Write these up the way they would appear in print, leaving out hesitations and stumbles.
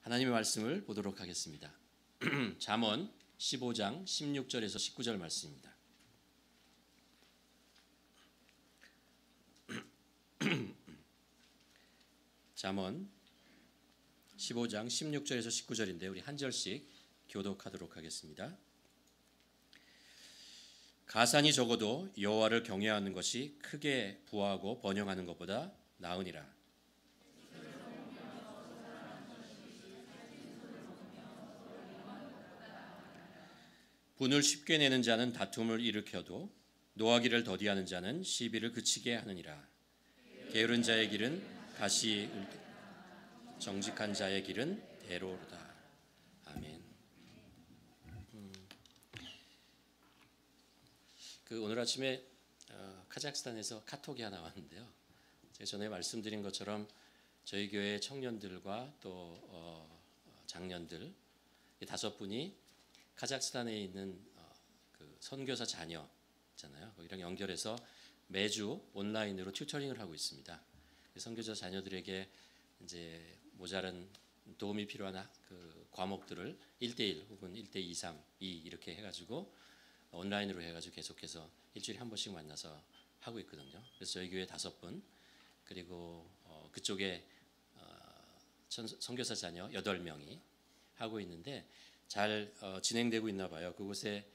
하나님의 말씀을 보도록 하겠습니다. 잠언 15장 16절에서 19절 말씀입니다. 잠언 15장 16절에서 19절인데 우리 한 절씩 교독하도록 하겠습니다. 가산이 적어도 여호와를 경외하는 것이 크게 부하고 번영하는 것보다 나으니라. 분을 쉽게 내는 자는 다툼을 일으켜도 노하기를 더디하는 자는 시비를 그치게 하느니라. 게으른 자의 길은 가시 정직한 자의 길은 대로로다. 아멘. 오늘 아침에 카자흐스탄에서 카톡이 하나 왔는데요. 제가 전에 말씀드린 것처럼 저희 교회 청년들과 또 장년들 5분이 카자흐스탄에 있는 그 선교사 자녀 있잖아요. 거기랑 연결해서 매주 온라인으로 튜터링을 하고 있습니다. 선교사 자녀들에게 이제 모자란 도움이 필요한 그 과목들을 1대1 혹은 1대2, 3, 2 이렇게 해가지고 온라인으로 해가지고 계속해서 일주일에 한 번씩 만나서 하고 있거든요. 그래서 저희 교회 5분 그리고 그쪽에 선교사 자녀 8명이 하고 있는데 잘 진행되고 있나 봐요. 그곳에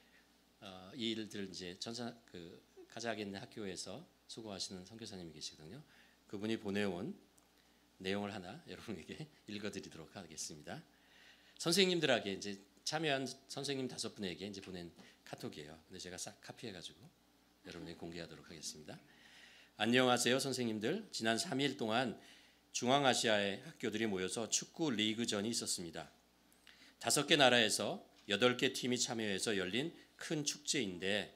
이 일들 이제 그 카자흐에 있는 학교에서 수고하시는 선교사님이 계시거든요. 그분이 보내온 내용을 하나 여러분에게 읽어드리도록 하겠습니다. 선생님들에게 이제 참여한 선생님 5분에게 이제 보낸 카톡이에요. 근데 제가 싹 카피해가지고 여러분에게 공개하도록 하겠습니다. 안녕하세요, 선생님들. 지난 3일 동안 중앙아시아의 학교들이 모여서 축구 리그전이 있었습니다. 5개 나라에서 8개 팀이 참여해서 열린 큰 축제인데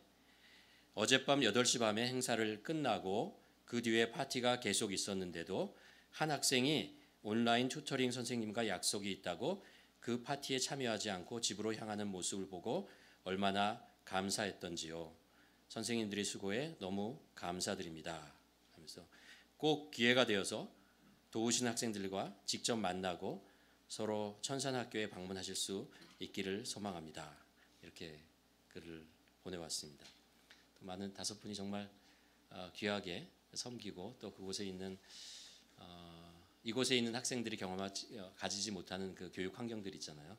어젯밤 8시 밤에 행사를 끝나고 그 뒤에 파티가 계속 있었는데도 한 학생이 온라인 튜터링 선생님과 약속이 있다고 그 파티에 참여하지 않고 집으로 향하는 모습을 보고 얼마나 감사했던지요. 선생님들이 수고해 너무 감사드립니다. 하면서 꼭 기회가 되어서 도우신 학생들과 직접 만나고 서로 천산학교에 방문하실 수 있기를 소망합니다. 이렇게 글을 보내왔습니다. 많은 5분이 정말 귀하게 섬기고 또 그곳에 있는 이곳에 있는 학생들이 가지지 못하는 그 교육 환경들이 있잖아요.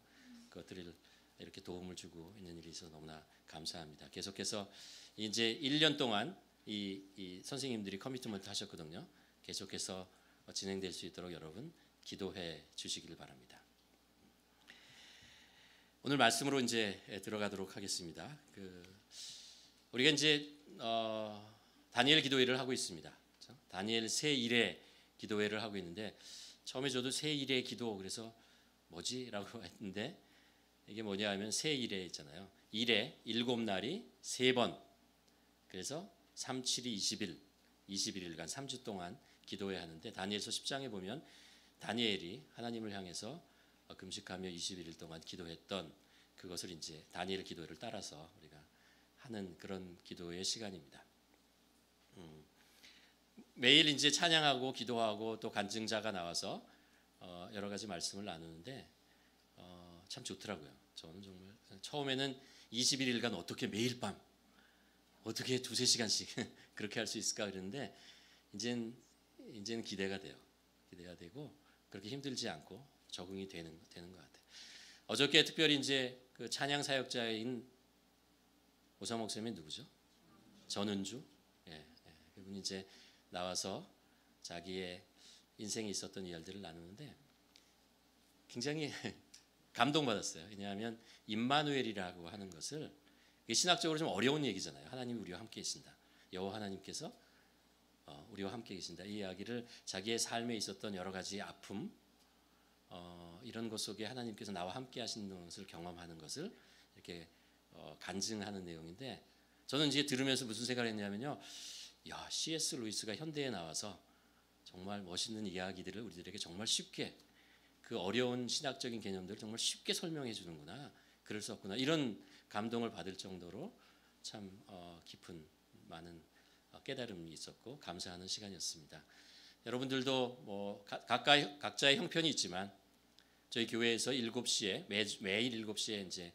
그것들을 이렇게 도움을 주고 있는 일이 있어서 너무나 감사합니다. 계속해서 이제 1년 동안 이 선생님들이 커미트먼트 하셨거든요. 계속해서 진행될 수 있도록 여러분 기도해 주시기를 바랍니다. 오늘 말씀으로 이제 들어가도록 하겠습니다. 우리가 이제 다니엘 기도회를 하고 있습니다. 그렇죠? 다니엘 새 일의 기도회를 하고 있는데 처음에 저도 새 일의 기도 그래서 뭐지라고 했는데 이게 뭐냐 하면 새 일의 있잖아요. 일에 7날이 3번 그래서 3, 7이 20일 21일간 3주 동안 기도회 하는데 다니엘서 10장에 보면 다니엘이 하나님을 향해서 금식하며 21일 동안 기도했던 그것을 이제 다니엘 기도회를 따라서 우리가 하는 그런 기도의 시간입니다. 매일 이제 찬양하고 기도하고 또 간증자가 나와서 여러 가지 말씀을 나누는데 참 좋더라고요. 저는 정말 처음에는 21일간 어떻게 매일 밤 어떻게 2-3시간씩 그렇게 할 수 있을까 그랬는데 이제는 기대가 돼요. 기대가 되고 그렇게 힘들지 않고 적응이 되는 것 같아요. 어저께 특별히 이제 그 찬양 사역자인 오사 목사님이 누구죠? 전은주. 그분이 이제 나와서 자기의 인생에 있었던 이야기들을 나누는데 굉장히 감동받았어요. 왜냐하면 임마누엘이라고 하는 것을 신학적으로 좀 어려운 얘기잖아요. 하나님이 우리와 함께 계신다. 여호와 하나님께서 우리와 함께 계신다. 이 이야기를 자기의 삶에 있었던 여러 가지 아픔 이런 것 속에 하나님께서 나와 함께 하시는 것을 경험하는 것을 이렇게 간증하는 내용인데 저는 이제 들으면서 무슨 생각을 했냐면요. 야, C.S. 루이스가 현대에 나와서 정말 멋있는 이야기들을 우리들에게 정말 쉽게 그 어려운 신학적인 개념들을 정말 쉽게 설명해 주는구나. 글을 썼구나. 이런 감동을 받을 정도로 참 깊은 많은 깨달음이 있었고 감사하는 시간이었습니다. 여러분들도 뭐 각자의 형편이 있지만 저희 교회에서 7시에 매일 7시에 이제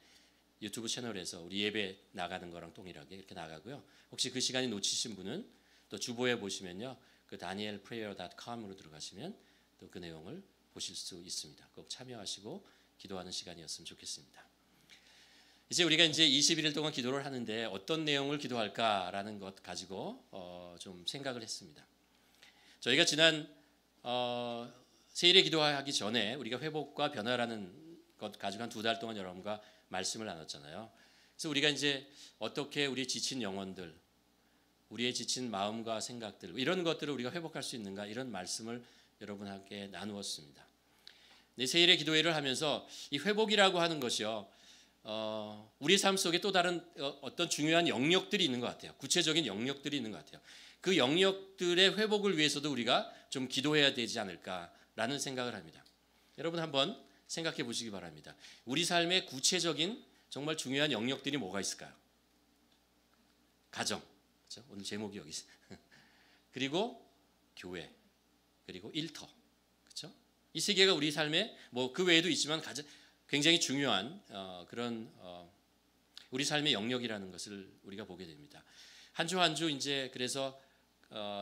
유튜브 채널에서 우리 예배 나가는 거랑 동일하게 이렇게 나가고요. 혹시 그 시간이 놓치신 분은 또 주보에 보시면요. 그 danielprayer.com으로 들어가시면 또 그 내용을 보실 수 있습니다. 꼭 참여하시고 기도하는 시간이었으면 좋겠습니다. 이제 우리가 이제 21일 동안 기도를 하는데 어떤 내용을 기도할까라는 것 가지고 좀 생각을 했습니다. 저희가 지난 세일에 기도하기 전에 우리가 회복과 변화라는 것 가지고 한 2달 동안 여러분과 말씀을 나눴잖아요. 그래서 우리가 이제 어떻게 우리 지친 영혼들, 우리의 지친 마음과 생각들 이런 것들을 우리가 회복할 수 있는가 이런 말씀을 여러분에게 나누었습니다. 세일의 기도회를 하면서 이 회복이라고 하는 것이요, 우리 삶 속에 또 다른 어떤 중요한 영역들이 있는 것 같아요. 구체적인 영역들이 있는 것 같아요. 그 영역들의 회복을 위해서도 우리가 좀 기도해야 되지 않을까라는 생각을 합니다. 여러분 한번 생각해 보시기 바랍니다. 우리 삶의 구체적인 정말 중요한 영역들이 뭐가 있을까요? 가정, 그렇죠? 오늘 제목이 여기 있어요. 그리고 교회, 그리고 일터, 그렇죠? 이 세 개가 우리 삶에 뭐 그 외에도 있지만 굉장히 중요한 그런 우리 삶의 영역이라는 것을 우리가 보게 됩니다. 한 주 한 주 이제 그래서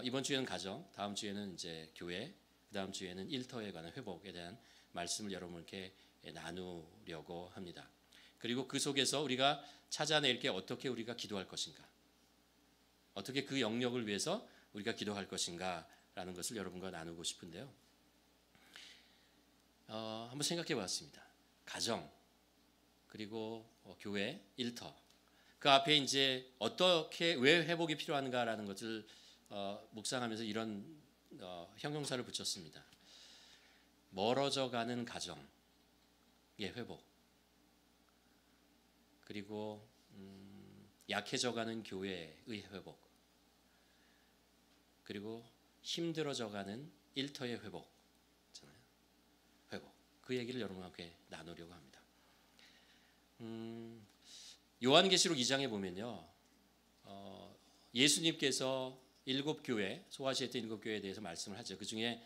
이번 주에는 가정, 다음 주에는 이제 교회, 그 다음 주에는 일터에 관한 회복에 대한 말씀을 여러분께 나누려고 합니다. 그리고 그 속에서 우리가 찾아낼 게 어떻게 우리가 기도할 것인가, 어떻게 그 영역을 위해서 우리가 기도할 것인가라는 것을 여러분과 나누고 싶은데요. 한번 생각해 봤습니다. 가정, 그리고 교회, 일터. 그 앞에 이제 어떻게 왜 회복이 필요한가라는 것을 묵상하면서 이런 형용사를 붙였습니다. 멀어져가는 가정의 회복, 그리고 약해져가는 교회의 회복, 그리고 힘들어져가는 일터의 회복, 그 얘기를 여러분과 함께 나누려고 합니다. 요한계시록 2장에 보면요, 예수님께서 7교회, 소아시아의 7교회에 대해서 말씀을 하죠. 그 중에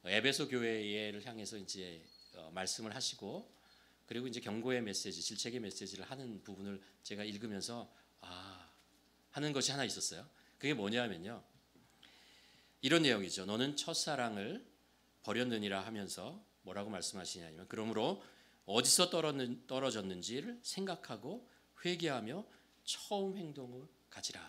에베소 교회를 향해서 이제 말씀을 하시고, 그리고 이제 경고의 메시지, 질책의 메시지를 하는 부분을 제가 읽으면서 하는 것이 하나 있었어요. 그게 뭐냐면요, 이런 내용이죠. 너는 첫사랑을 버렸느니라 하면서 뭐라고 말씀하시냐면, 그러므로 어디서 떨어졌는지를 생각하고 회개하며 처음 행동을 가지라.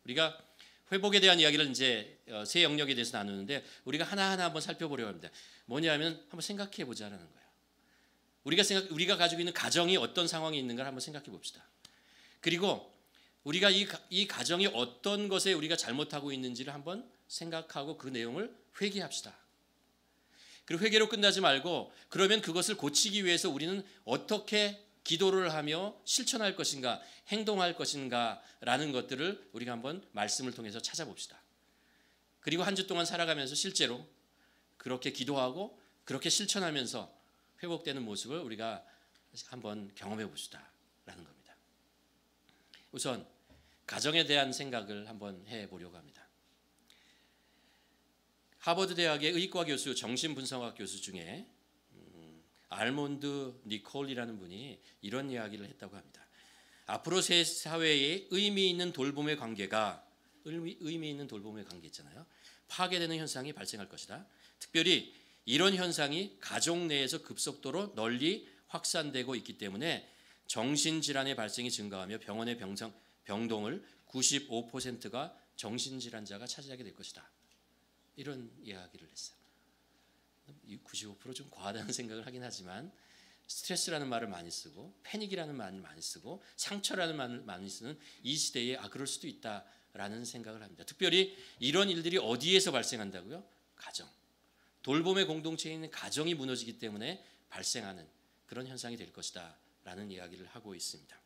우리가 회복에 대한 이야기를 이제 세 영역에 대해서 나누는데 우리가 하나하나 한번 살펴보려고 합니다. 뭐냐면 한번 생각해 보자라는 거예요. 우리가 가지고 있는 가정이 어떤 상황이 있는가를 한번 생각해 봅시다. 그리고 우리가 이 가정이 어떤 것에 우리가 잘못하고 있는지를 한번 생각하고 그 내용을 회개합시다. 그리고 회개로 끝나지 말고, 그러면 그것을 고치기 위해서 우리는 어떻게 기도를 하며 실천할 것인가, 행동할 것인가라는 것들을 우리가 한번 말씀을 통해서 찾아봅시다. 그리고 한 주 동안 살아가면서 실제로 그렇게 기도하고 그렇게 실천하면서 회복되는 모습을 우리가 한번 경험해 봅시다라는 겁니다. 우선 가정에 대한 생각을 한번 해보려고 합니다. 하버드 대학의 의과 교수, 정신분석학 교수 중에 알몬드 니콜이라는 분이 이런 이야기를 했다고 합니다. 앞으로 새 사회에 의미 있는 돌봄의 관계가, 의미 있는 돌봄의 관계 있잖아요, 파괴되는 현상이 발생할 것이다. 특별히 이런 현상이 가족 내에서 급속도로 널리 확산되고 있기 때문에 정신질환의 발생이 증가하며 병원의 병동을 95%가 정신질환자가 차지하게 될 것이다. 이런 이야기를 했어요. 95%좀 과하다는 생각을 하긴 하지만, 스트레스라는 말을 많이 쓰고 패닉이라는 말을 많이 쓰고 상처라는 말을 많이 쓰는 이 시대에 그럴 수도 있다라는 생각을 합니다. 특별히 이런 일들이 어디에서 발생한다고요? 가정. 돌봄의 공동체에 있는 가정이 무너지기 때문에 발생하는 그런 현상이 될 것이다 라는 이야기를 하고 있습니다.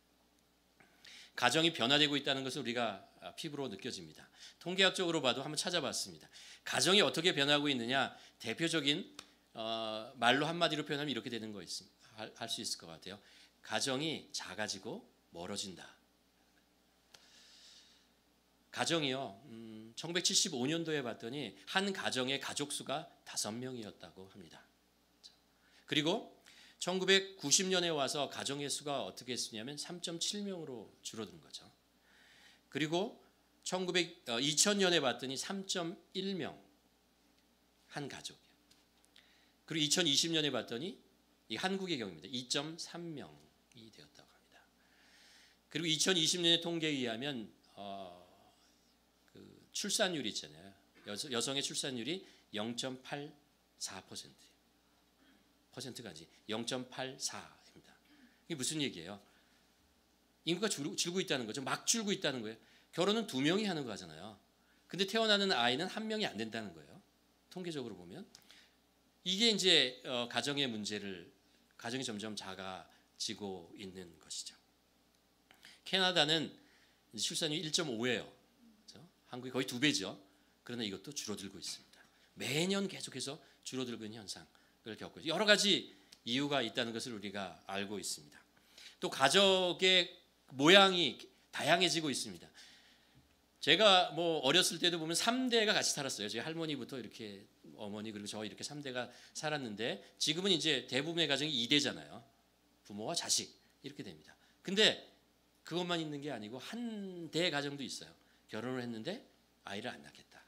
가정이 변화되고 있다는 것을 우리가 피부로 느껴집니다. 통계학적으로 봐도 한번 찾아봤습니다. 가정이 어떻게 변하고 있느냐, 대표적인 말로 한마디로 표현하면 이렇게 되는 거 할 수 있을 것 같아요. 가정이 작아지고 멀어진다. 가정이요, 1975년도에 봤더니 한 가정의 가족 수가 5명이었다고 합니다. 그리고 1990년에 와서 가정의 수가 어떻게 했냐면 3.7명으로 줄어든 거죠. 그리고 2000년에 봤더니 3.1명 한 가족이에요. 그리고 2020년에 봤더니 이 한국의 경우입니다. 2.3명이 되었다고 합니다. 그리고 2020년의 통계에 의하면 그 출산율이 있잖아요. 여성의 출산율이 0.84%예요. 퍼센트가 아니지 0.84입니다. 이게 무슨 얘기예요? 인구가 줄고 있다는 거죠. 막 줄고 있다는 거예요. 결혼은 2명이 하는 거잖아요. 근데 태어나는 아이는 1명이 안 된다는 거예요. 통계적으로 보면 이게 이제 가정의 문제를 가정이 점점 작아지고 있는 것이죠. 캐나다는 출산율 1.5예요. 그렇죠? 한국이 거의 2배죠. 그러나 이것도 줄어들고 있습니다. 매년 계속해서 줄어들고 있는 현상을 겪고 있어요. 여러 가지 이유가 있다는 것을 우리가 알고 있습니다. 또 가족의 모양이 다양해지고 있습니다. 제가 뭐 어렸을 때도 보면 3대가 같이 살았어요. 저희 할머니부터 이렇게 어머니 그리고 저 이렇게 3대가 살았는데 지금은 이제 대부분의 가정이 2대잖아요. 부모와 자식 이렇게 됩니다. 근데 그것만 있는 게 아니고 한 대 가정도 있어요. 결혼을 했는데 아이를 안 낳겠다.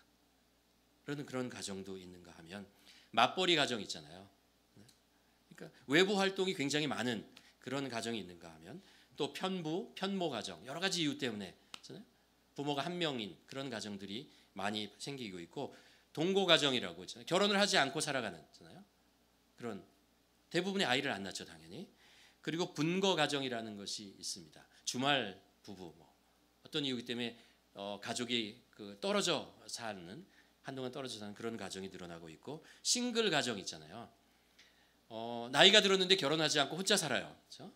그런 가정도 있는가 하면 맞벌이 가정 있잖아요. 그러니까 외부 활동이 굉장히 많은 그런 가정이 있는가 하면 또 편모 가정 여러 가지 이유 때문에 부모가 1명인 그런 가정들이 많이 생기고 있고 동거 가정이라고 있잖아요. 결혼을 하지 않고 살아가는 그런 대부분의 아이를 안 낳죠 당연히. 그리고 분거 가정이라는 것이 있습니다. 주말 부부 어떤 이유기 때문에 가족이 떨어져 사는 한동안 떨어져 사는 그런 가정이 늘어나고 있고 싱글 가정 있잖아요. 나이가 들었는데 결혼하지 않고 혼자 살아요. 그렇죠?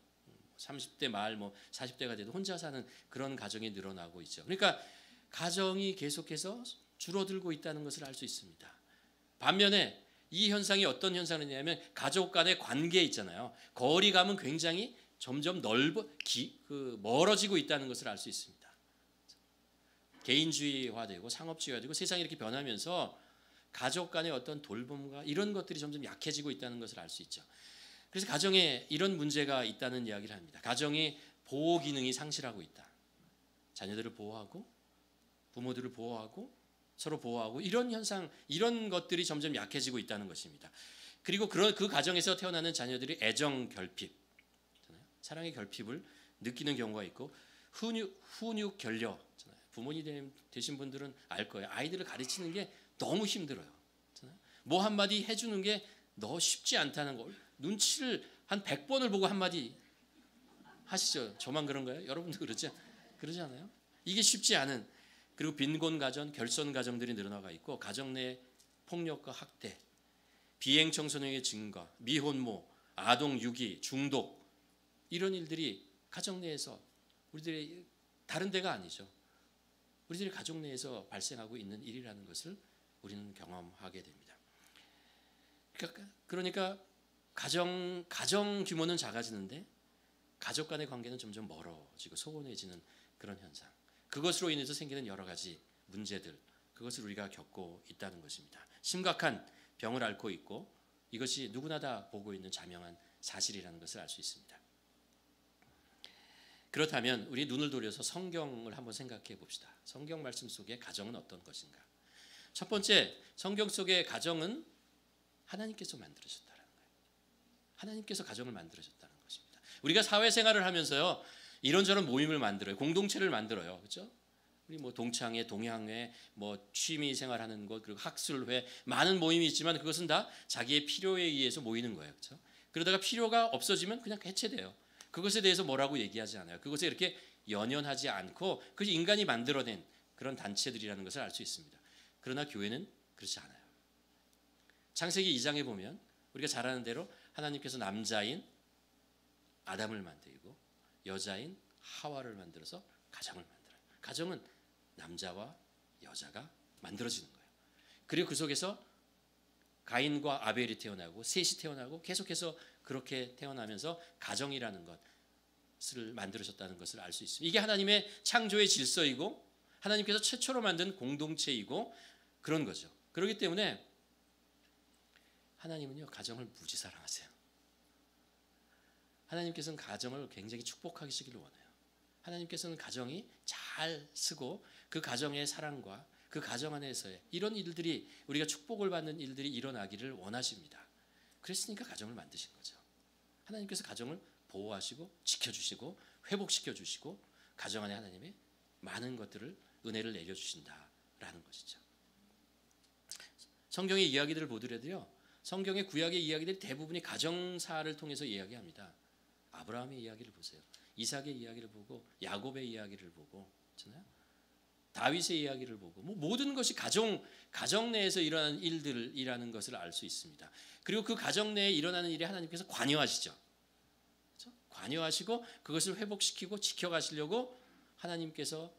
30대 말 40대가 돼도 혼자 사는 그런 가정이 늘어나고 있죠. 그러니까 가정이 계속해서 줄어들고 있다는 것을 알 수 있습니다. 반면에 이 현상이 어떤 현상이냐면 가족 간의 관계 있잖아요. 거리감은 굉장히 점점 멀어지고 있다는 것을 알 수 있습니다. 개인주의화되고 상업주의화되고 세상이 이렇게 변하면서 가족 간의 어떤 돌봄과 이런 것들이 점점 약해지고 있다는 것을 알 수 있죠. 그래서 가정에 이런 문제가 있다는 이야기를 합니다. 가정이 보호 기능이 상실하고 있다. 자녀들을 보호하고 부모들을 보호하고 서로 보호하고 이런 현상, 이런 것들이 점점 약해지고 있다는 것입니다. 그리고 그 가정에서 태어나는 자녀들이 애정 결핍, 사랑의 결핍을 느끼는 경우가 있고 훈육 결려, 부모님 되신 분들은 알 거예요. 아이들을 가르치는 게 너무 힘들어요. 뭐 한마디 해주는 게 너무 쉽지 않다는 걸 눈치를 한 100번을 보고 한마디 하시죠. 저만 그런가요? 여러분도 그러지 않아요? 이게 쉽지 않은, 그리고 빈곤 가정, 결손 가정들이 늘어나가 있고 가정 내 폭력과 학대, 비행 청소년의 증가, 미혼모, 아동 유기, 중독 이런 일들이 가정 내에서 우리들의 다른 데가 아니죠. 우리들의 가족 내에서 발생하고 있는 일이라는 것을 우리는 경험하게 됩니다. 그러니까 가정 규모는 작아지는데 가족 간의 관계는 점점 멀어지고 소원해지는 그런 현상. 그것으로 인해서 생기는 여러 가지 문제들, 그것을 우리가 겪고 있다는 것입니다. 심각한 병을 앓고 있고 이것이 누구나 다 보고 있는 자명한 사실이라는 것을 알 수 있습니다. 그렇다면 우리 눈을 돌려서 성경을 한번 생각해 봅시다. 성경 말씀 속에 가정은 어떤 것인가? 첫 번째, 성경 속의 가정은 하나님께서 만들으셨다는 거예요. 하나님께서 가정을 만들으셨다는 것입니다. 우리가 사회생활을 하면서요, 이런저런 모임을 만들어요. 공동체를 만들어요. 그렇죠? 우리 동창회, 동향회, 취미생활하는 것, 그리고 학술회, 많은 모임이 있지만 그것은 다 자기의 필요에 의해서 모이는 거예요. 그렇죠? 그러다가 필요가 없어지면 그냥 해체돼요. 그것에 대해서 뭐라고 얘기하지 않아요. 그것에 이렇게 연연하지 않고 그것이 인간이 만들어낸 그런 단체들이라는 것을 알 수 있습니다. 그러나 교회는 그렇지 않아요. 창세기 2장에 보면 우리가 잘 아는 대로 하나님께서 남자인 아담을 만들고 여자인 하와를 만들어서 가정을 만들어요. 가정은 남자와 여자가 만들어지는 거예요. 그리고 그 속에서 가인과 아벨이 태어나고 셋이 태어나고 계속해서 그렇게 태어나면서 가정이라는 것을 만들으셨다는 것을 알 수 있습니다. 이게 하나님의 창조의 질서이고 하나님께서 최초로 만든 공동체이고 그런 거죠. 그렇기 때문에 하나님은요, 가정을 무지 사랑하세요. 하나님께서는 가정을 굉장히 축복하시기를 원해요. 하나님께서는 가정이 잘 쓰고 그 가정의 사랑과 그 가정 안에서의 이런 일들이 우리가 축복을 받는 일들이 일어나기를 원하십니다. 그랬으니까 가정을 만드신 거죠. 하나님께서 가정을 보호하시고 지켜주시고 회복시켜주시고 가정 안에 하나님의 많은 것들을 은혜를 내려주신다라는 것이죠. 성경의 이야기들을 보더라도요. 성경의 구약의 이야기들이 대부분이 가정사를 통해서 이야기합니다. 아브라함의 이야기를 보세요. 이삭의 이야기를 보고 야곱의 이야기를 보고 그렇잖아요. 다윗의 이야기를 보고 모든 것이 가정 내에서 일어나는 일들이라는 것을 알 수 있습니다. 그리고 그 가정 내에 일어나는 일에 하나님께서 관여하시죠. 그렇죠? 관여하시고 그것을 회복시키고 지켜가시려고 하나님께서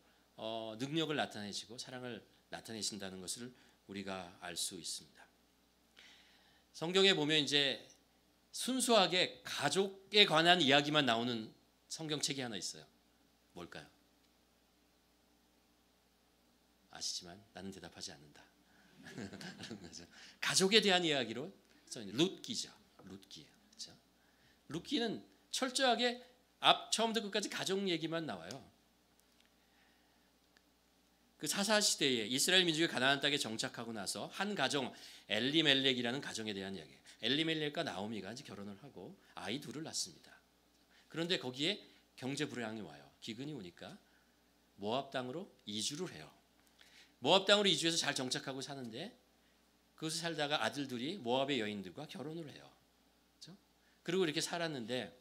능력을 나타내시고 사랑을 나타내신다는 것을 우리가 알 수 있습니다. 성경에 보면 이제 순수하게 가족에 관한 이야기만 나오는 성경책이 하나 있어요. 뭘까요? 아시지만 나는 대답하지 않는다. 가족에 대한 이야기로 룻기죠. 룻기예요. 그렇죠? 룻기는 철저하게 처음부터 끝까지 가족 얘기만 나와요. 그 사사 시대에 이스라엘 민족이 가나안 땅에 정착하고 나서 한 가정 엘리멜렉이라는 가정에 대한 이야기예요. 엘리멜렉과 나오미가 이제 결혼을 하고 아이 둘을 낳습니다. 그런데 거기에 경제 불황이 와요. 기근이 오니까 모압 땅으로 이주를 해요. 모압 땅으로 이주해서 잘 정착하고 사는데 그것을 살다가 아들들이 모압의 여인들과 결혼을 해요. 그렇죠? 그리고 이렇게 살았는데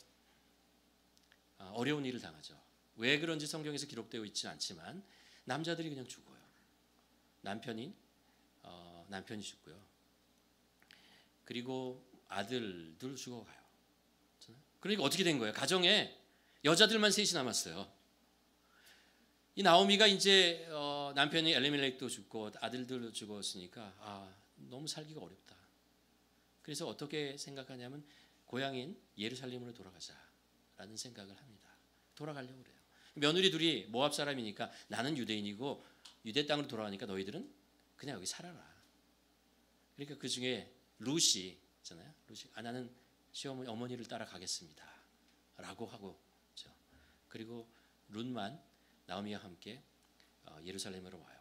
어려운 일을 당하죠. 왜 그런지 성경에서 기록되어 있지는 않지만 남자들이 그냥 죽어요. 남편이 죽고요. 그리고 아들들 죽어가요. 그러니까 어떻게 된 거예요? 가정에 여자들만 셋이 남았어요. 이 나오미가 이제 남편이 엘리멜렉도 죽고 아들들도 죽었으니까 너무 살기가 어렵다. 그래서 어떻게 생각하냐면 고향인 예루살렘으로 돌아가자라는 생각을 합니다. 돌아가려고 그래요. 며느리 둘이 모압 사람이니까 나는 유대인이고 유대 땅으로 돌아가니까 너희들은 그냥 여기 살아라. 그러니까 그 중에 룻이 있잖아요. 룻이 나는 시어머니 어머니를 따라가겠습니다. 라고 하고 그렇죠? 그리고 룻만 나오미와 함께 예루살렘으로 와요.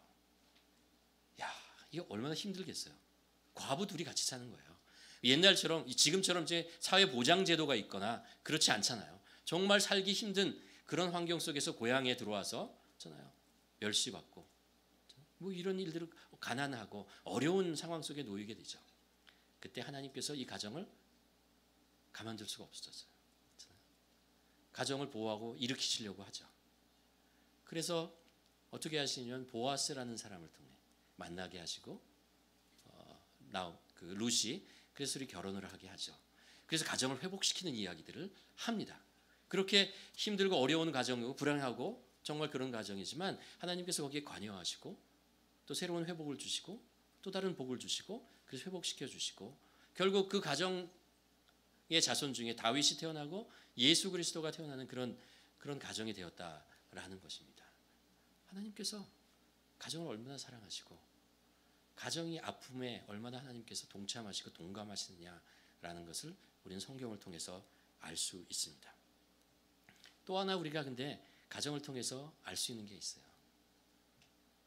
야, 이거 얼마나 힘들겠어요. 과부 둘이 같이 사는 거예요. 옛날처럼 지금처럼 이제 사회 보장 제도가 있거나 그렇지 않잖아요. 정말 살기 힘든 그런 환경 속에서 고향에 들어와서 있잖아요. 멸시받고 이런 일들을 가난하고 어려운 상황 속에 놓이게 되죠. 그때 하나님께서 이 가정을 가만둘 수가 없었어요. 가정을 보호하고 일으키시려고 하죠. 그래서 어떻게 하시냐면 보아스라는 사람을 통해 만나게 하시고 그 룻이 그래서 결혼을 하게 하죠. 그래서 가정을 회복시키는 이야기들을 합니다. 그렇게 힘들고 어려운 가정이고 불안하고 정말 그런 가정이지만 하나님께서 거기에 관여하시고 또 새로운 회복을 주시고 또 다른 복을 주시고 그래서 회복시켜 주시고 결국 그 가정의 자손 중에 다윗이 태어나고 예수 그리스도가 태어나는 그런 가정이 되었다라는 것입니다. 하나님께서 가정을 얼마나 사랑하시고 가정이 아픔에 얼마나 하나님께서 동참하시고 동감하시느냐라는 것을 우리는 성경을 통해서 알 수 있습니다. 또 하나 우리가 근데 가정을 통해서 알 수 있는 게 있어요.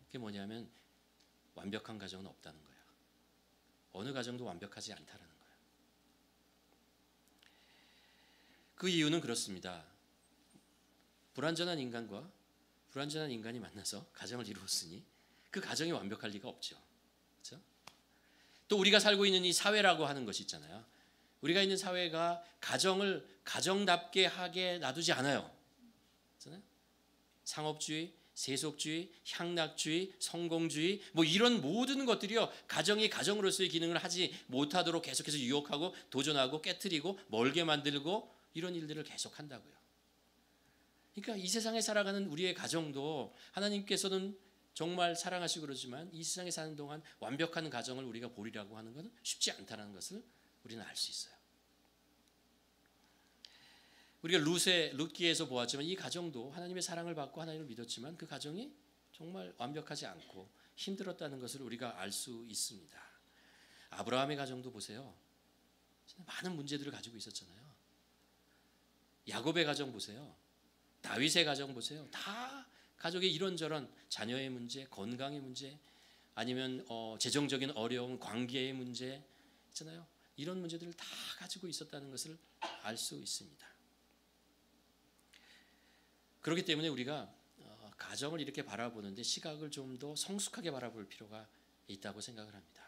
그게 뭐냐면 완벽한 가정은 없다는 거예요. 어느 가정도 완벽하지 않다라는 거예요. 그 이유는 그렇습니다. 불완전한 인간이 만나서 가정을 이루었으니 그 가정이 완벽할 리가 없죠. 그렇죠? 또 우리가 살고 있는 이 사회라고 하는 것이 있잖아요. 우리가 있는 사회가 가정을 가정답게 하게 놔두지 않아요. 그렇잖아요? 상업주의, 세속주의, 향락주의, 성공주의 이런 모든 것들이요. 가정이 가정으로서의 기능을 하지 못하도록 계속해서 유혹하고 도전하고 깨트리고 멀게 만들고 이런 일들을 계속한다고요. 그러니까 이 세상에 살아가는 우리의 가정도 하나님께서는 정말 사랑하시고 그러지만 이 세상에 사는 동안 완벽한 가정을 우리가 보리라고 하는 것은 쉽지 않다는 것을 우리는 알 수 있어요. 우리가 룻기에서 보았지만 이 가정도 하나님의 사랑을 받고 하나님을 믿었지만 그 가정이 정말 완벽하지 않고 힘들었다는 것을 우리가 알 수 있습니다. 아브라함의 가정도 보세요. 많은 문제들을 가지고 있었잖아요. 야곱의 가정 보세요. 다윗의 가정 보세요. 다 가족의 이런저런 자녀의 문제, 건강의 문제, 아니면 재정적인 어려움, 관계의 문제 있잖아요. 이런 문제들을 다 가지고 있었다는 것을 알 수 있습니다. 그렇기 때문에 우리가 가정을 이렇게 바라보는데 시각을 좀 더 성숙하게 바라볼 필요가 있다고 생각을 합니다.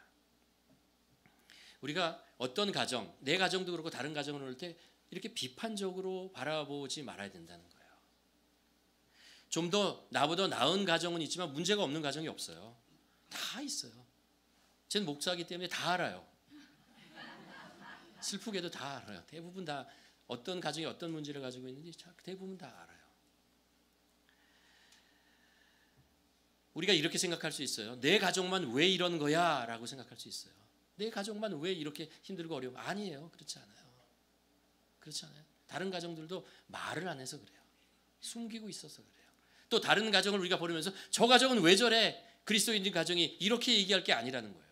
우리가 어떤 가정, 내 가정도 그렇고 다른 가정을 볼 때 이렇게 비판적으로 바라보지 말아야 된다는 거예요. 좀 더 나보다 나은 가정은 있지만 문제가 없는 가정이 없어요. 다 있어요. 전 목사이기 때문에 다 알아요. 슬프게도 다 알아요. 대부분 다 어떤 가정이 어떤 문제를 가지고 있는지 대부분 다 알아요. 우리가 이렇게 생각할 수 있어요. 내 가족만 왜 이런 거야? 라고 생각할 수 있어요. 내 가족만 왜 이렇게 힘들고 어려워? 아니에요. 그렇지 않아요. 그렇지 않아요. 다른 가정들도 말을 안 해서 그래요. 숨기고 있어서 그래요. 또 다른 가정을 우리가 보면서 저 가정은 왜 저래? 그리스도인들 가정이 이렇게 얘기할 게 아니라는 거예요.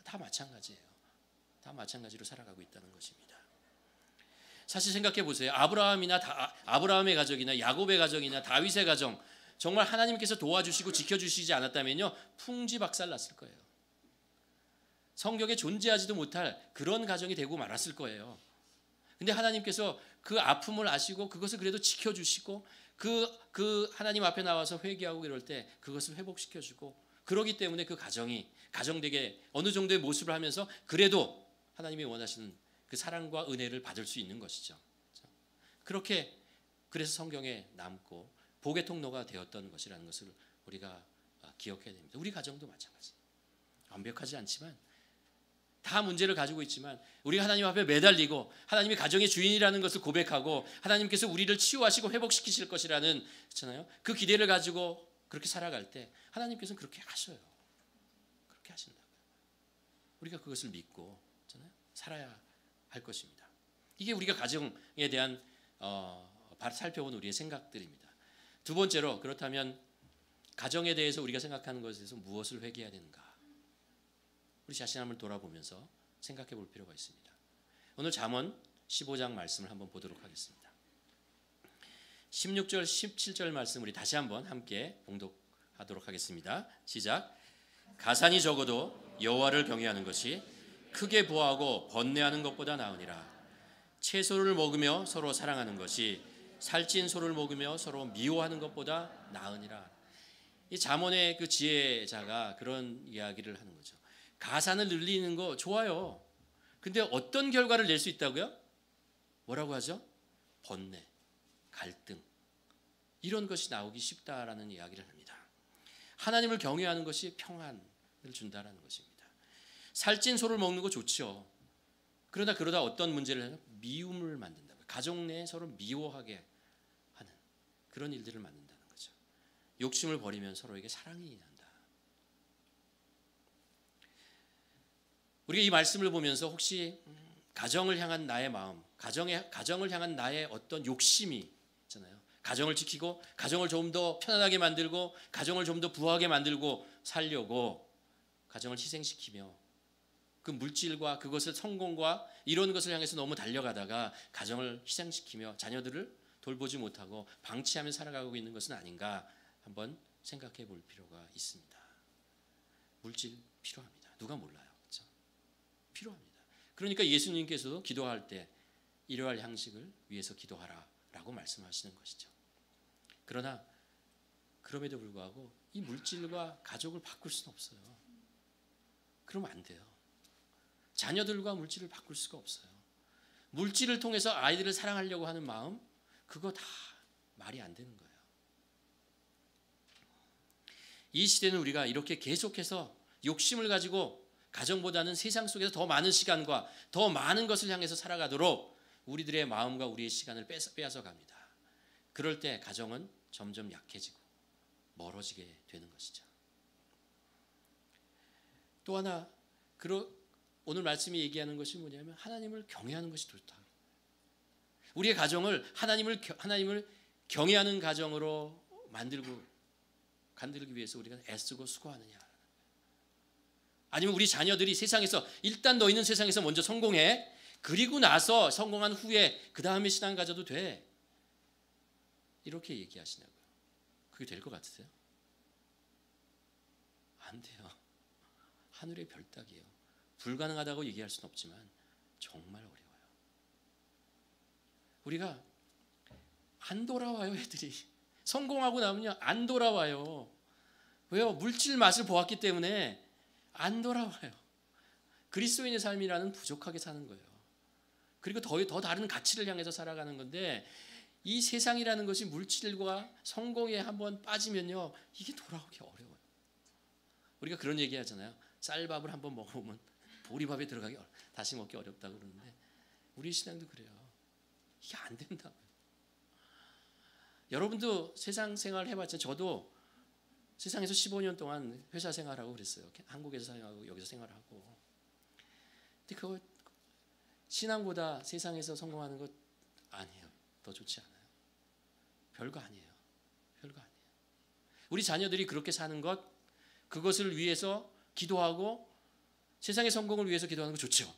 다 마찬가지예요. 다 마찬가지로 살아가고 있다는 것입니다. 사실 생각해 보세요. 아브라함의 가족이나 야곱의 가정이나 다윗의 가정, 정말 하나님께서 도와주시고 지켜주시지 않았다면요, 풍지박살 났을 거예요. 성경에 존재하지도 못할 그런 가정이 되고 말았을 거예요. 근데 하나님께서 그 아픔을 아시고 그것을 그래도 지켜주시고 그 하나님 앞에 나와서 회개하고 이럴 때 그것을 회복시켜주고, 그러기 때문에 그 가정이 가정되게 어느 정도의 모습을 하면서 그래도 하나님이 원하시는 그 사랑과 은혜를 받을 수 있는 것이죠. 그렇게 그래서 성경에 남고 복의 통로가 되었던 것이라는 것을 우리가 기억해야 됩니다. 우리 가정도 마찬가지. 완벽하지 않지만 다 문제를 가지고 있지만 우리가 하나님 앞에 매달리고 하나님이 가정의 주인이라는 것을 고백하고 하나님께서 우리를 치유하시고 회복시키실 것이라는, 그렇잖아요. 그 기대를 가지고 그렇게 살아갈 때 하나님께서는 그렇게 하셔요. 그렇게 하신다고요. 우리가 그것을 믿고 살아야 할 것입니다. 이게 우리가 가정에 대한 살펴본 우리의 생각들입니다. 두 번째로, 그렇다면 가정에 대해서 우리가 생각하는 것에 대해서 무엇을 회개해야 되는가? 우리 자신 한번 돌아보면서 생각해 볼 필요가 있습니다. 오늘 잠언 15장 말씀을 한번 보도록 하겠습니다. 16절 17절 말씀 우리 다시 한번 함께 봉독하도록 하겠습니다. 시작. 가산이 적어도 여호와를 경외하는 것이 크게 부하고 번뇌하는 것보다 나으니라. 채소를 먹으며 서로 사랑하는 것이 살찐 소를 먹으며 서로 미워하는 것보다 나으니라. 이 잠언의 그 지혜자가 그런 이야기를 하는 거죠. 가산을 늘리는 거 좋아요. 근데 어떤 결과를 낼 수 있다고요? 뭐라고 하죠? 번뇌, 갈등, 이런 것이 나오기 쉽다라는 이야기를 합니다. 하나님을 경외하는 것이 평안을 준다라는 것입니다. 살찐 소를 먹는 거 좋죠. 그러다 어떤 문제를 하냐? 미움을 만든다. 가족 내에 서로 미워하게 하는 그런 일들을 만든다는 거죠. 욕심을 버리면 서로에게 사랑이 난다. 우리가 이 말씀을 보면서 혹시 가정을 향한 나의 마음, 가정을 향한 나의 어떤 욕심이 있잖아요. 가정을 지키고 가정을 좀 더 편안하게 만들고 가정을 좀 더 부하게 만들고 살려고 가정을 희생시키며 그 물질과 그것을 성공과 이런 것을 향해서 너무 달려가다가 가정을 희생시키며 자녀들을 돌보지 못하고 방치하며 살아가고 있는 것은 아닌가 한번 생각해 볼 필요가 있습니다. 물질 필요합니다. 누가 몰라요. 그렇죠? 필요합니다. 그러니까 예수님께서도 기도할 때 일용할 양식을 위해서 기도하라 라고 말씀하시는 것이죠. 그러나 그럼에도 불구하고 이 물질과 가족을 바꿀 수는 없어요. 그러면 안 돼요. 자녀들과 물질을 바꿀 수가 없어요. 물질을 통해서 아이들을 사랑하려고 하는 마음, 그거 다 말이 안 되는 거예요. 이 시대는 우리가 이렇게 계속해서 욕심을 가지고 가정보다는 세상 속에서 더 많은 시간과 더 많은 것을 향해서 살아가도록 우리들의 마음과 우리의 시간을 빼앗아 갑니다. 그럴 때 가정은 점점 약해지고 멀어지게 되는 것이죠. 또 하나, 오늘 말씀이 얘기하는 것이 뭐냐면 하나님을 경외하는 것이 좋다. 우리의 가정을 하나님을 경외하는 가정으로 만들기 위해서 우리가 애쓰고 수고하느냐. 아니면 우리 자녀들이 세상에서 일단 너희는 세상에서 먼저 성공해. 그리고 나서 성공한 후에 그 다음에 신앙 가져도 돼. 이렇게 얘기하시냐고요. 그게 될 것 같으세요? 안 돼요. 하늘의 별 따기예요. 불가능하다고 얘기할 수는 없지만 정말 어려워요. 우리가 안 돌아와요, 애들이. 성공하고 나면요 안 돌아와요. 왜요? 물질 맛을 보았기 때문에 안 돌아와요. 그리스도인의 삶이라는 부족하게 사는 거예요. 그리고 더 다른 가치를 향해서 살아가는 건데, 이 세상이라는 것이 물질과 성공에 한번 빠지면요 이게 돌아오기 어려워요. 우리가 그런 얘기 하잖아요. 쌀밥을 한번 먹어보면 보리밥에 들어가기 다시 먹기 어렵다고 그러는데, 우리 신앙도 그래요. 이게 안 된다고요. 여러분도 세상 생활 해봤죠. 저도 세상에서 15년 동안 회사 생활하고 그랬어요. 한국에서 생활하고 여기서 생활하고. 근데 그거 신앙보다 세상에서 성공하는 것 아니에요. 더 좋지 않아요. 별거 아니에요. 별거 아니에요. 우리 자녀들이 그렇게 사는 것, 그것을 위해서 기도하고 세상의 성공을 위해서 기도하는 거 좋죠.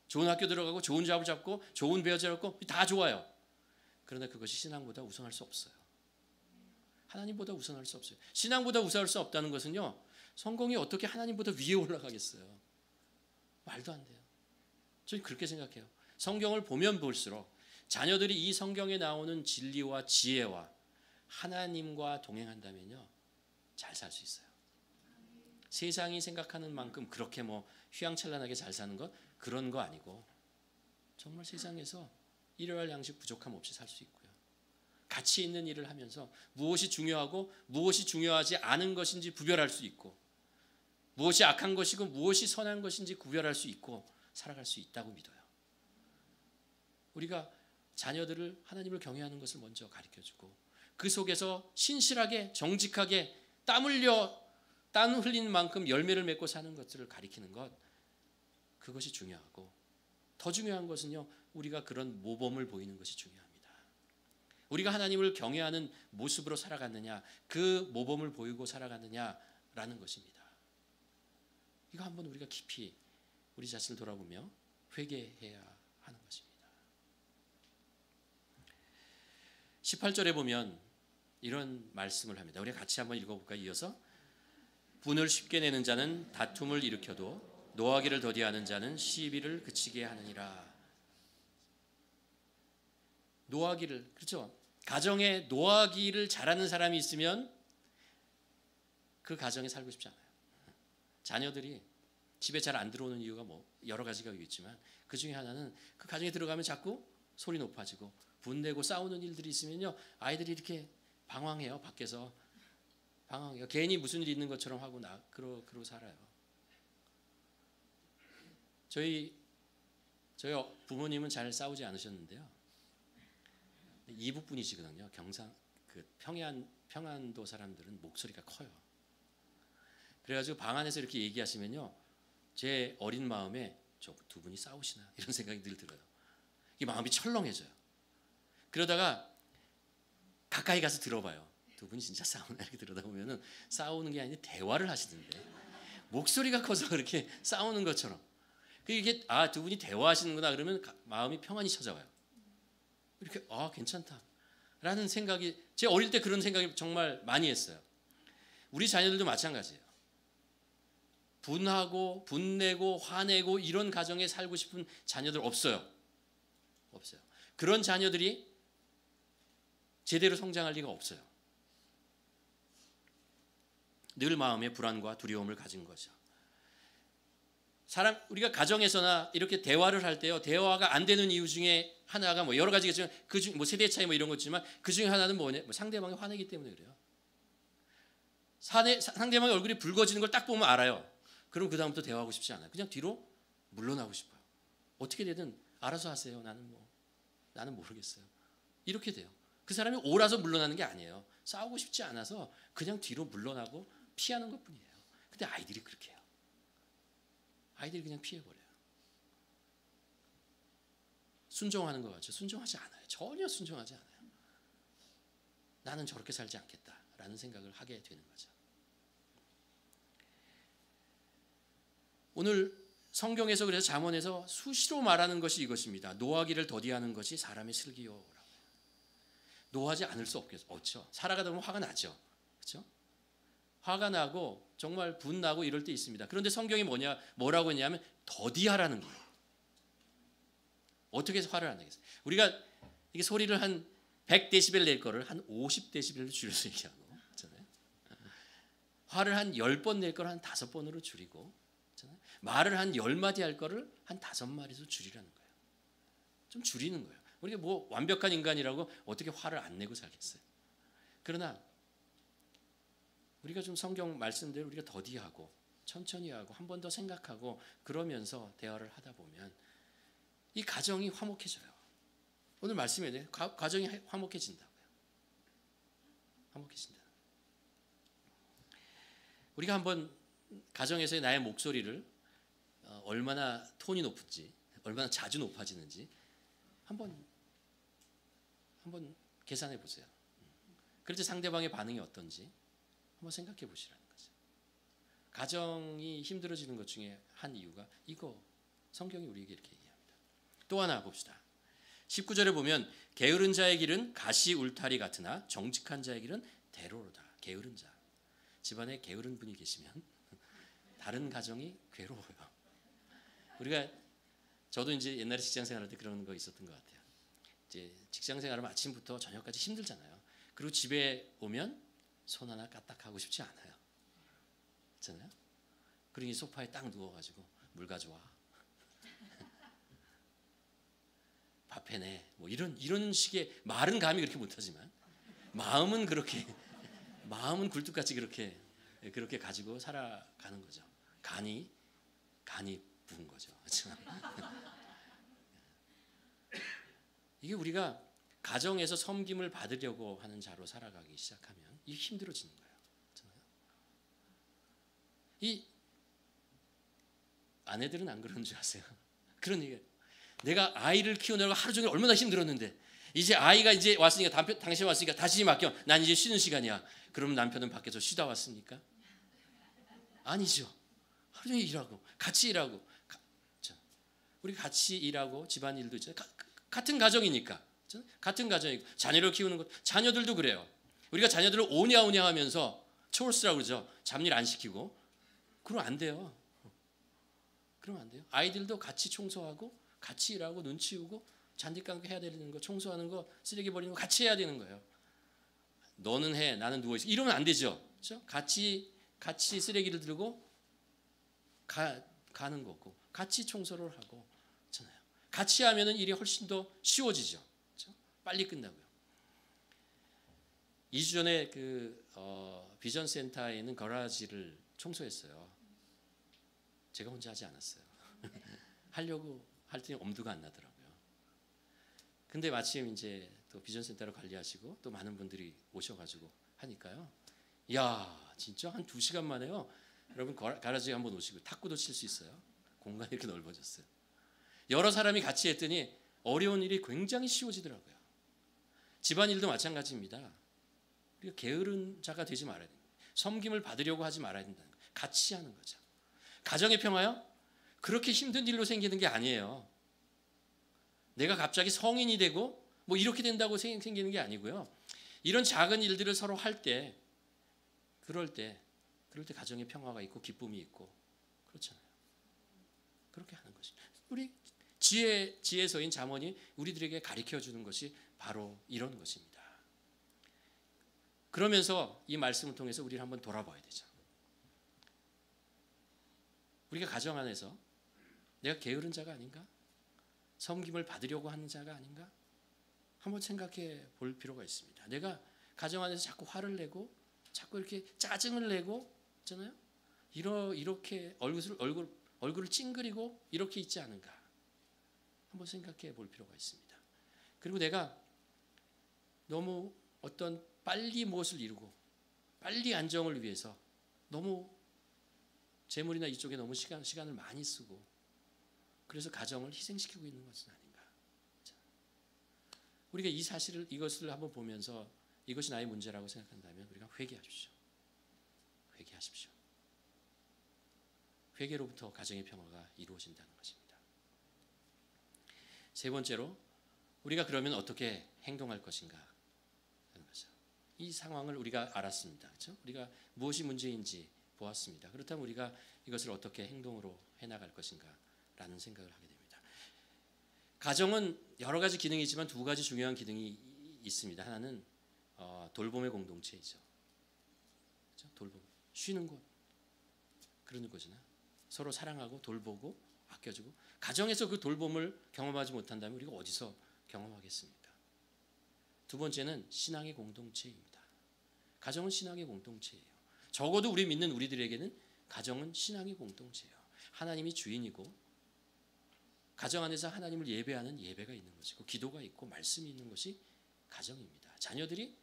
좋은 학교 들어가고 좋은 잡을 잡고 좋은 배우 잡고 다 좋아요. 그러나 그것이 신앙보다 우선할 수 없어요. 하나님보다 우선할 수 없어요. 신앙보다 우선할 수 없다는 것은요, 성공이 어떻게 하나님보다 위에 올라가겠어요? 말도 안 돼요. 저는 그렇게 생각해요. 성경을 보면 볼수록 자녀들이 이 성경에 나오는 진리와 지혜와 하나님과 동행한다면요 잘 살 수 있어요. 세상이 생각하는 만큼 그렇게 뭐 휘황찬란하게 잘 사는 것, 그런 거 아니고 정말 세상에서 일용할 양식 부족함 없이 살 수 있고요. 가치 있는 일을 하면서 무엇이 중요하고 무엇이 중요하지 않은 것인지 구별할 수 있고, 무엇이 악한 것이고 무엇이 선한 것인지 구별할 수 있고 살아갈 수 있다고 믿어요. 우리가 자녀들을 하나님을 경외하는 것을 먼저 가르쳐주고, 그 속에서 신실하게 정직하게 땀 흘린 만큼 열매를 맺고 사는 것들을 가리키는 것, 그것이 중요하고, 더 중요한 것은요 우리가 그런 모범을 보이는 것이 중요합니다. 우리가 하나님을 경외하는 모습으로 살아갔느냐, 그 모범을 보이고 살아갔느냐라는 것입니다. 이거 한번 우리가 깊이 우리 자신을 돌아보며 회개해야 하는 것입니다. 18절에 보면 이런 말씀을 합니다. 우리 같이 한번 읽어볼까요? 이어서 분을 쉽게 내는 자는 다툼을 일으켜도 노하기를 더디하는 자는 시비를 그치게 하느니라. 노하기를, 그렇죠? 가정에 노하기를 잘하는 사람이 있으면 그 가정에 살고 싶지 않아요. 자녀들이 집에 잘 안 들어오는 이유가 뭐 여러 가지가 있겠지만, 그 중에 하나는 그 가정에 들어가면 자꾸 소리 높아지고 분내고 싸우는 일들이 있으면요 아이들이 이렇게 방황해요. 밖에서 방황해요. 괜히 무슨 일이 있는 것처럼 하고 그러고 살아요. 저희 부모님은 잘 싸우지 않으셨는데요, 이북 분이시거든요. 경상 그 평안도 사람들은 목소리가 커요. 그래가지고 방 안에서 이렇게 얘기하시면요 제 어린 마음에 저 두 분이 싸우시나 이런 생각이 늘 들어요. 이 마음이 철렁해져요. 그러다가 가까이 가서 들어봐요. 두 분이 진짜 싸우나 이렇게 들여다보면은 싸우는 게 아니라 대화를 하시던데, 목소리가 커서 그렇게 싸우는 것처럼. 이게 두 분이 대화하시는구나 그러면 마음이 평안히 찾아와요. 이렇게 괜찮다라는 생각이, 제 어릴 때 그런 생각이 정말 많이 했어요. 우리 자녀들도 마찬가지예요. 분하고 분내고 화내고 이런 가정에 살고 싶은 자녀들 없어요. 그런 자녀들이 제대로 성장할 리가 없어요. 늘 마음에 불안과 두려움을 가진 거죠. 우리가 가정에서나 이렇게 대화를 할 때요, 대화가 안 되는 이유 중에 하나가 뭐 여러 가지겠지만, 그중 뭐 세대 차이 뭐 이런 거지만, 그 중에 하나는 뭐냐, 상대방이 화내기 때문에 그래요. 상대방의 얼굴이 붉어지는 걸 딱 보면 알아요. 그럼 그 다음부터 대화하고 싶지 않아요. 그냥 뒤로 물러나고 싶어요. 어떻게 되든 알아서 하세요. 나는 모르겠어요. 이렇게 돼요. 그 사람이 옳아서 물러나는 게 아니에요. 싸우고 싶지 않아서 그냥 뒤로 물러나고 피하는 것뿐이에요. 근데 아이들이 그렇게 해요. 아이들이 그냥 피해버려요. 순종하는 것 같죠? 순종하지 않아요. 전혀 순종하지 않아요. 나는 저렇게 살지 않겠다라는 생각을 하게 되는 거죠. 오늘 성경에서 그래서 잠언에서 수시로 말하는 것이 이것입니다. 노하기를 더디하는 것이 사람의 슬기요. 노하지 않을 수 없죠. 살아가다 보면 화가 나죠. 그렇죠? 화가 나고 정말 분나고 이럴 때 있습니다. 그런데 성경이 뭐라고 했냐면 더디하라는 거예요. 어떻게 해서 화를 안 내겠어요? 우리가 이게 소리를 한 100데시벨 낼 거를 한 50데시벨로 줄여서 얘기하고, 그렇잖아요? 화를 한 10번 낼 거를 한 5번으로 줄이고, 그렇잖아요? 말을 한 10마디 할 거를 한 5마디로 줄이라는 거예요. 좀 줄이는 거예요. 우리가 뭐 완벽한 인간이라고 어떻게 화를 안 내고 살겠어요? 그러나 우리가 좀 성경 말씀대로 우리가 더디하고 천천히 하고 한 번 더 생각하고 그러면서 대화를 하다 보면 이 가정이 화목해져요. 오늘 말씀에 가정이 화목해진다고요. 화목해진다. 우리가 한번 가정에서의 나의 목소리를 얼마나 톤이 높은지, 얼마나 자주 높아지는지 한번 계산해 보세요. 그럴 때 상대방의 반응이 어떤지 한번 생각해 보시라는 거죠. 가정이 힘들어지는 것 중에 한 이유가 이거 성경이 우리에게 이렇게 얘기합니다. 또 하나 봅시다. 19절에 보면 게으른 자의 길은 가시 울타리 같으나 정직한 자의 길은 대로로다. 게으른 자. 집안에 게으른 분이 계시면 다른 가정이 괴로워요. 저도 이제 옛날에 직장 생활할 때 그런 거 있었던 것 같아요. 이제 직장 생활하면 아침부터 저녁까지 힘들잖아요. 그리고 집에 오면 손 하나 까딱하고 싶지 않아요. 그렇잖아요. 그러니 소파에 딱 누워가지고 물 가져와. 밥 해내. 뭐 이런 식의 말은 감히 그렇게 못하지만 마음은 굴뚝같이 그렇게 가지고 살아가는 거죠. 간이 부은 거죠. 이게 우리가 가정에서 섬김을 받으려고 하는 자로 살아가기 시작하면 이게 힘들어지는 거예요. 이 아내들은 안 그러는 줄 아세요? 그런 얘기예요. 내가 아이를 키우느라고 하루 종일 얼마나 힘들었는데 이제 아이가 이제 왔으니까 당신 왔으니까 다시 맡겨. 난 이제 쉬는 시간이야. 그러면 남편은 밖에서 쉬다 왔습니까? 아니죠. 하루 종일 일하고 같이 일하고 우리 같이 일하고 집안일도 있잖아요. 같은 가정이니까. 같은 가정이고 자녀를 키우는 것 자녀들도 그래요. 우리가 자녀들을 오냐오냐 하면서 초르스라고 그러죠. 잡일 안 시키고 그러면 안 돼요. 아이들도 같이 청소하고 같이 일하고 눈 치우고 잔디깡 해야 되는 거 청소하는 거 쓰레기 버리는 거 같이 해야 되는 거예요. 너는 해 나는 누워 있어 이러면 안 되죠. 그렇죠? 같이 쓰레기를 들고 가는 거고 같이 청소를 하고 그렇잖아요. 같이 하면은 일이 훨씬 더 쉬워지죠. 그렇죠? 빨리 끝나고요. 2주 전에 비전 센터에 있는 거라지를 청소했어요. 제가 혼자 하지 않았어요. 하려고 할 때는 엄두가 안 나더라고요. 근데 마침 이제 또 비전 센터를 관리하시고 또 많은 분들이 오셔가지고 하니까요. 야 진짜 한 2시간 만에요. 여러분 가라지에 한번 오시고 탁구도 칠 수 있어요. 공간이 이렇게 넓어졌어요. 여러 사람이 같이 했더니 어려운 일이 굉장히 쉬워지더라고요. 집안일도 마찬가지입니다. 우리가 게으른 자가 되지 말아야 됩니다. 섬김을 받으려고 하지 말아야 된다는 거예요. 같이 하는 거죠. 가정의 평화요? 그렇게 힘든 일로 생기는 게 아니에요. 내가 갑자기 성인이 되고 뭐 이렇게 된다고 생기는 게 아니고요. 이런 작은 일들을 서로 할 때 그럴 때 가정의 평화가 있고 기쁨이 있고 그렇잖아요. 그렇게 하는 것이 우리 지혜서인 잠언이 우리들에게 가르쳐 주는 것이 바로 이런 것입니다. 그러면서 이 말씀을 통해서 우리를 한번 돌아봐야 되죠. 우리가 가정 안에서 내가 게으른 자가 아닌가? 섬김을 받으려고 하는 자가 아닌가? 한번 생각해 볼 필요가 있습니다. 내가 가정 안에서 자꾸 화를 내고 자꾸 이렇게 짜증을 내고 있잖아요. 이렇게 얼굴을 찡그리고 이렇게 있지 않은가? 한번 생각해 볼 필요가 있습니다. 그리고 내가 너무 어떤 빨리 무엇을 이루고 빨리 안정을 위해서 너무 재물이나 이쪽에 너무 시간을 많이 쓰고 그래서 가정을 희생시키고 있는 것은 아닌가. 우리가 이것을 한번 보면서 이것이 나의 문제라고 생각한다면 우리가 회개하십시오. 회개로부터 가정의 평화가 이루어진다는 것입니다. 세 번째로 우리가 그러면 어떻게 행동할 것인가 하는 거죠. 이 상황을 우리가 알았습니다. 그렇죠? 우리가 무엇이 문제인지 보았습니다. 그렇다면 우리가 이것을 어떻게 행동으로 해나갈 것인가라는 생각을 하게 됩니다. 가정은 여러 가지 기능이 있지만 두 가지 중요한 기능이 있습니다. 하나는 돌봄의 공동체이죠. 그렇죠? 돌봄, 쉬는 곳, 그런 거잖아요. 서로 사랑하고 돌보고 아껴주고. 가정에서 그 돌봄을 경험하지 못한다면 우리가 어디서 경험하겠습니까? 두 번째는 신앙의 공동체입니다. 가정은 신앙의 공동체예요. 적어도 우리 믿는 우리들에게는 가정은 신앙의 공동체예요. 하나님이 주인이고 가정 안에서 하나님을 예배하는 예배가 있는 것이고 기도가 있고 말씀이 있는 것이 가정입니다. 자녀들이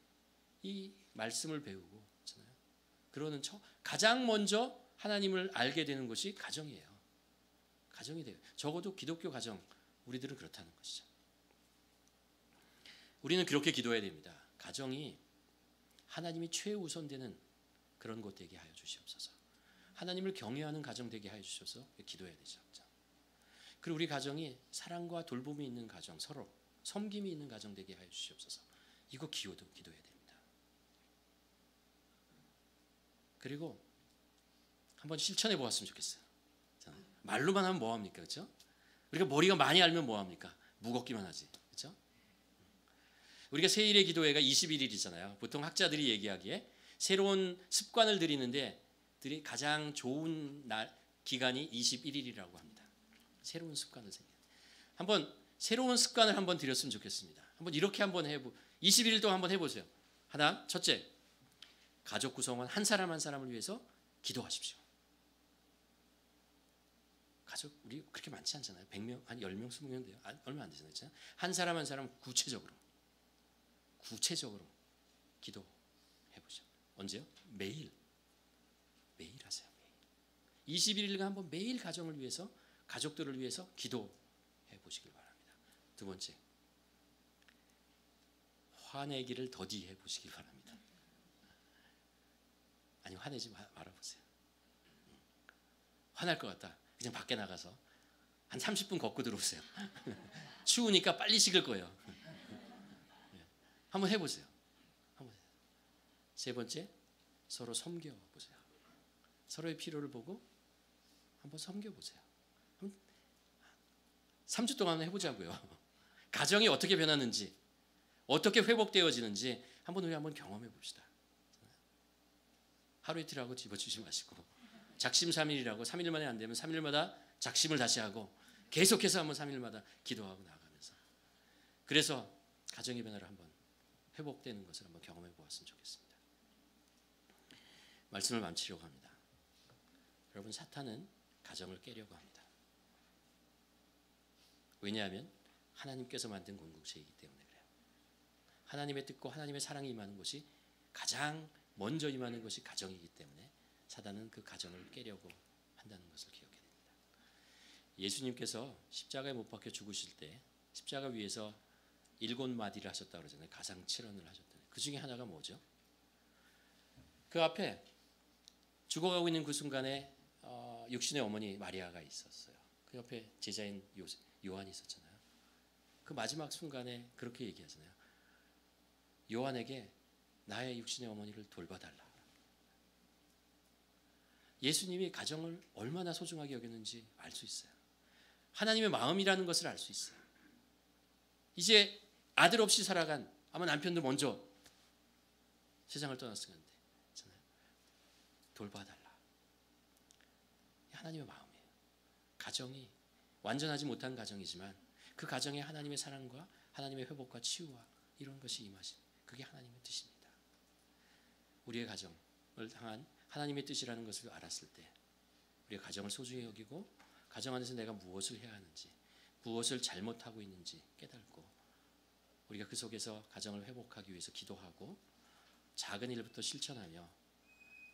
이 말씀을 배우고 있잖아요. 그러는 가장 먼저 하나님을 알게 되는 것이 가정이에요. 가정이 돼요. 적어도 기독교 가정 우리들은 그렇다는 것이죠. 우리는 그렇게 기도해야 됩니다. 가정이 하나님이 최우선되는 그런 곳 되게 하여 주시옵소서. 하나님을 경외하는 가정 되게 하여 주셔서 기도해야 되죠. 그리고 우리 가정이 사랑과 돌봄이 있는 가정, 서로 섬김이 있는 가정 되게 하여 주시옵소서. 이거 기도해야 됩니다. 그리고 한번 실천해 보았으면 좋겠어요. 말로만 하면 뭐합니까? 그렇죠? 우리가 머리가 많이 알면 뭐합니까? 무겁기만 하지. 그렇죠? 우리가 세일의 기도회가 21일이잖아요. 보통 학자들이 얘기하기에 새로운 습관을 들이는데 가장 좋은 기간이 21일이라고 합니다. 새로운 습관을 한번 새로운 습관을 한번 들였으면 좋겠습니다. 한번 이렇게 한번 21일 동안 한번 해보세요. 하나, 첫째, 가족 구성원 한 사람 한 사람을 위해서 기도하십시오. 가족 우리 그렇게 많지 않잖아요. 100명, 한 10명, 20명 돼요. 얼마 안 되잖아요. 그렇죠? 한 사람 한 사람 구체적으로 기도해 보죠. 언제요? 매일 하세요. 매일. 21일간 한번 매일 가정을 위해서 가족들을 위해서 기도해 보시길 바랍니다. 두 번째, 화내기를 더디해 보시길 바랍니다. 아니 화내지 말아보세요. 화날 것 같다. 그냥 밖에 나가서 한 30분 걷고 들어오세요. 추우니까 빨리 식을 거예요. 한번 해보세요. 세 번째, 서로 섬겨보세요. 서로의 필요를 보고 한번 섬겨보세요. 3주 동안 해보자고요. 가정이 어떻게 변하는지, 어떻게 회복되어지는지 우리 한번 경험해 봅시다. 하루 이틀 하고 집어주지 마시고 작심삼일이라고 3일 만에 안 되면 3일마다 작심을 다시 하고 계속해서 한번 3일마다 기도하고 나가면서 그래서 가정의 변화를 한번 회복되는 것을 한번 경험해 보았으면 좋겠습니다. 말씀을 마치려고 합니다. 여러분, 사탄은 가정을 깨려고 합니다. 왜냐하면 하나님께서 만든 공동체이기 때문에 그래요. 하나님의 뜻과 하나님의 사랑이 임하는 것이 가장 먼저 임하는 것이 가정이기 때문에 사단은 그 가정을 깨려고 한다는 것을 기억해야 됩니다. 예수님께서 십자가에 못 박혀 죽으실 때 십자가 위에서 7마디를 하셨다고 그러잖아요. 가상 7언을 하셨잖아요. 그 중에 하나가 뭐죠? 그 앞에 죽어가고 있는 그 순간에 육신의 어머니 마리아가 있었어요. 그 옆에 제자인 요한이 있었잖아요. 그 마지막 순간에 그렇게 얘기하잖아요. 요한에게 나의 육신의 어머니를 돌봐달라. 예수님이 가정을 얼마나 소중하게 여겼는지 알 수 있어요. 하나님의 마음이라는 것을 알 수 있어요. 이제 아들 없이 살아간 아마 남편도 먼저 세상을 떠났을 건데 돌봐달라. 하나님의 마음이에요. 가정이 완전하지 못한 가정이지만 그 가정에 하나님의 사랑과 하나님의 회복과 치유와 이런 것이 임하신 그게 하나님의 뜻입니다. 우리의 가정을 향한 하나님의 뜻이라는 것을 알았을 때 우리가 가정을 소중히 여기고 가정 안에서 내가 무엇을 해야 하는지 무엇을 잘못하고 있는지 깨닫고 우리가 그 속에서 가정을 회복하기 위해서 기도하고 작은 일부터 실천하며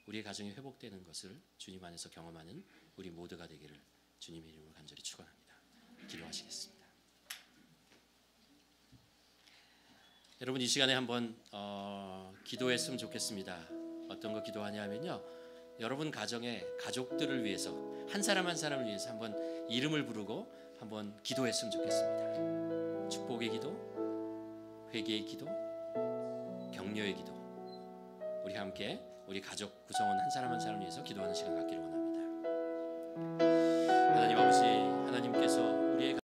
우리의 가정이 회복되는 것을 주님 안에서 경험하는 우리 모두가 되기를 주님의 이름으로 간절히 축원합니다. 기도하시겠습니다. 여러분, 이 시간에 한번 기도했으면 좋겠습니다. 어떤 거 기도하냐면요, 여러분 가정의 가족들을 위해서 한 사람 한 사람을 위해서 한번 이름을 부르고 한번 기도했으면 좋겠습니다. 축복의 기도, 회개의 기도, 격려의 기도. 우리 함께 우리 가족 구성원 한 사람 한 사람을 위해서 기도하는 시간 갖기를 원합니다.